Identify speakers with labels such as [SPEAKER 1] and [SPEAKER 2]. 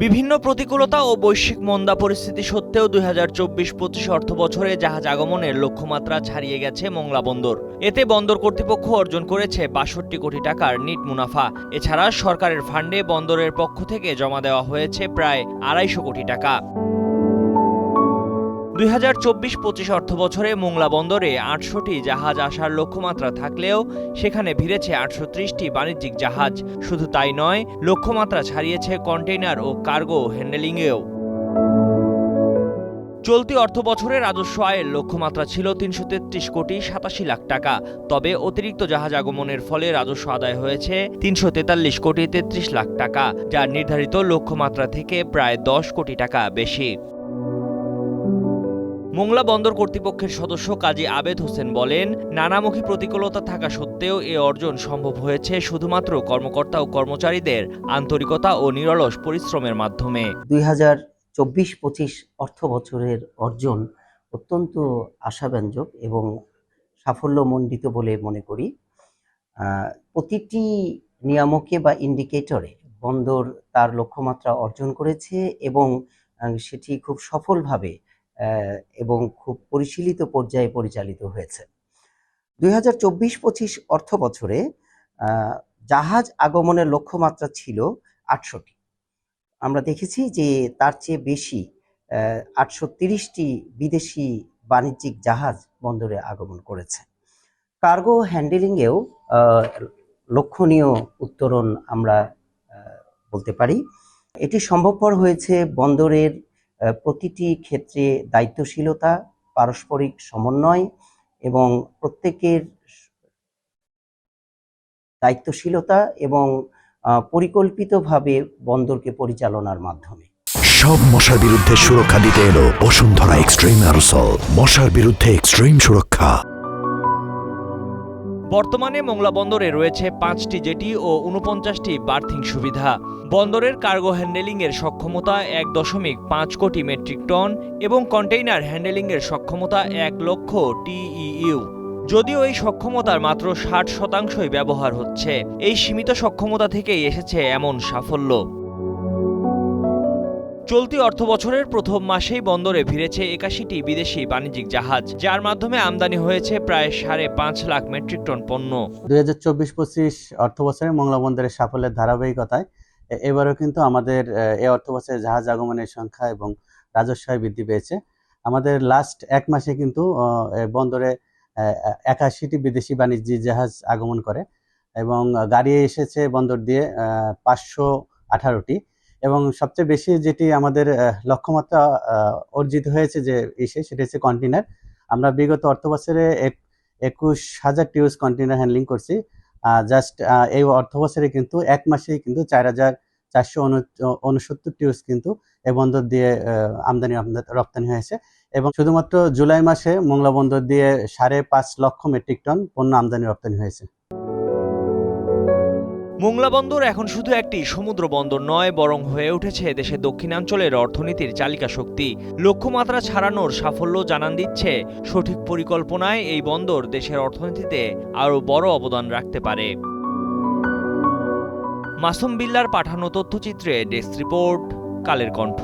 [SPEAKER 1] বিভিন্ন প্রতিকূলতা ও বৈশ্বিক মন্দা পরিস্থিতি সত্ত্বেও ২০২৪-২৫ অর্থবছরে জাহাজ আগমনের লক্ষ্যমাত্রা ছাড়িয়ে গেছে মোংলা বন্দর। এতে বন্দর কর্তৃপক্ষ অর্জন করেছে ৬২ কোটি টাকার নিট মুনাফা। এছাড়া সরকারের ফান্ডে বন্দরের পক্ষ থেকে জমা দেওয়া হয়েছে প্রায় ২৫০ কোটি টাকা। ২০২৪-২৫ অর্থবছরে মোংলা বন্দরে ৮০০টি জাহাজ আসার লক্ষ্যমাত্রা থাকলেও সেখানে ভিড়েছে ৮৩০টি বাণিজ্যিক জাহাজ। শুধু তাই নয়, লক্ষ্যমাত্রা ছাড়িয়েছে কন্টেইনার ও কার্গো হ্যান্ডেলিংয়েও। চলতি অর্থবছরে রাজস্ব আয়ের লক্ষ্যমাত্রা ছিল ৩৩৩ কোটি ৮৭ লাখ টাকা। তবে অতিরিক্ত জাহাজ আগমনের ফলে রাজস্ব আদায় হয়েছে ৩৪৩ কোটি ৩৩ লাখ টাকা, যা নির্ধারিত লক্ষ্যমাত্রা থেকে প্রায় ১০ কোটি টাকা বেশি। মোংলা বন্দর কর্তৃপক্ষের সদস্য কাজী আবেদ হোসেন বলেন, নানামুখী প্রতিকূলতা থাকা সত্ত্বেও এ অর্জন সম্ভব হয়েছে শুধুমাত্র কর্মকর্তা ও কর্মচারীদের আন্তরিকতা ও নিরলস পরিশ্রমের মাধ্যমে।
[SPEAKER 2] ২০২৪-২৫ অর্থ বছরের অর্জন অত্যন্ত আশাব্যঞ্জক এবং সাফল্যমণ্ডিত বলে মনে করি। প্রতিটি নিয়ামকে বা ইন্ডিকেটরে বন্দর তার লক্ষ্যমাত্রা অর্জন করেছে এবং সেটি খুব সফলভাবে এবং খুব পরিশীলিত পর্যায়ে পরিচালিত হয়েছে। ২০২৪-২৫ অর্থ বছরে জাহাজ আগমনের লক্ষ্যমাত্রা ছিল ৮০০টি। আমরা দেখেছি যে তার চেয়ে বেশি ৮৩০টি বিদেশি বাণিজ্যিক জাহাজ বন্দরে আগমন করেছে। কার্গো হ্যান্ডেলিংয়েও লক্ষণীয় উত্তরণ আমরা বলতে পারি। এটি সম্ভবপর হয়েছে বন্দরের প্রতিটি ক্ষেত্রে দায়িত্বশীলতা, পারস্পরিক সমন্বয় এবং প্রত্যেকের দায়িত্বশীলতা এবং পরিকল্পিতভাবে বন্দরকে পরিচালনার মাধ্যমে।
[SPEAKER 3] সব মশার বিরুদ্ধে সুরক্ষা দিতে এলো বসুন্ধরা এক্সট্রিম অ্যারোসল, মশার বিরুদ্ধে এক্সট্রিম সুরক্ষা।
[SPEAKER 1] বর্তমানে মোংলা বন্দরে রয়েছে ৫টি জেটি ও ৪৯টি বার্থিং সুবিধা। বন্দরের কার্গো হ্যান্ডেলিংয়ের সক্ষমতা ১.৫ কোটি মেট্রিক টন এবং কন্টেইনার হ্যান্ডেলিংয়ের সক্ষমতা ১ লক্ষ TEU। যদিও এই সক্ষমতার মাত্র ৬০% ব্যবহার হচ্ছে। এই সীমিত সক্ষমতা থেকেই এসেছে এমন সাফল্য। চলতি অর্থবছরের প্রথম মাসেই বন্দরে ভিড়েছে ৮১টি বিদেশি বাণিজ্যিক জাহাজ, যার মাধ্যমে আমদানি হয়েছে প্রায় ৫.৫ লাখ মেট্রিক টন পণ্য।
[SPEAKER 4] ২০২৪-২৫ অর্থবছরে মোংলা বন্দরের সাফল্যের ধারাবাহিকতায় এবারও কিন্তু আমাদের এই অর্থবছরে জাহাজ আগমনের সংখ্যা এবং রাজস্ব আয় বৃদ্ধি পেয়েছে। আমাদের লাস্ট এক মাসে কিন্তু বন্দরে ৮১টি বিদেশি বাণিজ্যিক জাহাজ আগমন করে এবং গাড়ি এসেছে বন্দর দিয়ে ৫১৮টি। এবং সবচেয়ে বেশি যেটি আমাদের লক্ষ্যমাত্রা অর্জিত হয়েছে যে সেটা হচ্ছে কন্টেইনার। আমরা বিগত অর্থবছরে ২১,০০০ টিউস কন্টেইনার হ্যান্ডলিং করছি। জাস্ট এই অর্থবছরে কিন্তু এক মাসেই কিন্তু ৪,৪৬৯ টিউস কিন্তু এই বন্দর দিয়ে আমদানি রপ্তানি হয়েছে এবং শুধুমাত্র জুলাই মাসে মোংলা বন্দর দিয়ে ৫.৫ লক্ষ মেট্রিক টন পণ্য আমদানি রপ্তানি হয়েছে।
[SPEAKER 1] মোংলা বন্দর এখন শুধু একটি সমুদ্র বন্দর নয়, বরং হয়ে উঠেছে দেশের দক্ষিণাঞ্চলের অর্থনীতির চালিকা শক্তি। লক্ষ্যমাত্রা ছাড়ানোর সাফল্য জানান দিচ্ছে সঠিক পরিকল্পনায় এই বন্দর দেশের অর্থনীতিতে আরও বড় অবদান রাখতে পারে। মাসুম বিল্লার পাঠানো তথ্যচিত্রে ডেস্ক রিপোর্ট, কালের কণ্ঠ।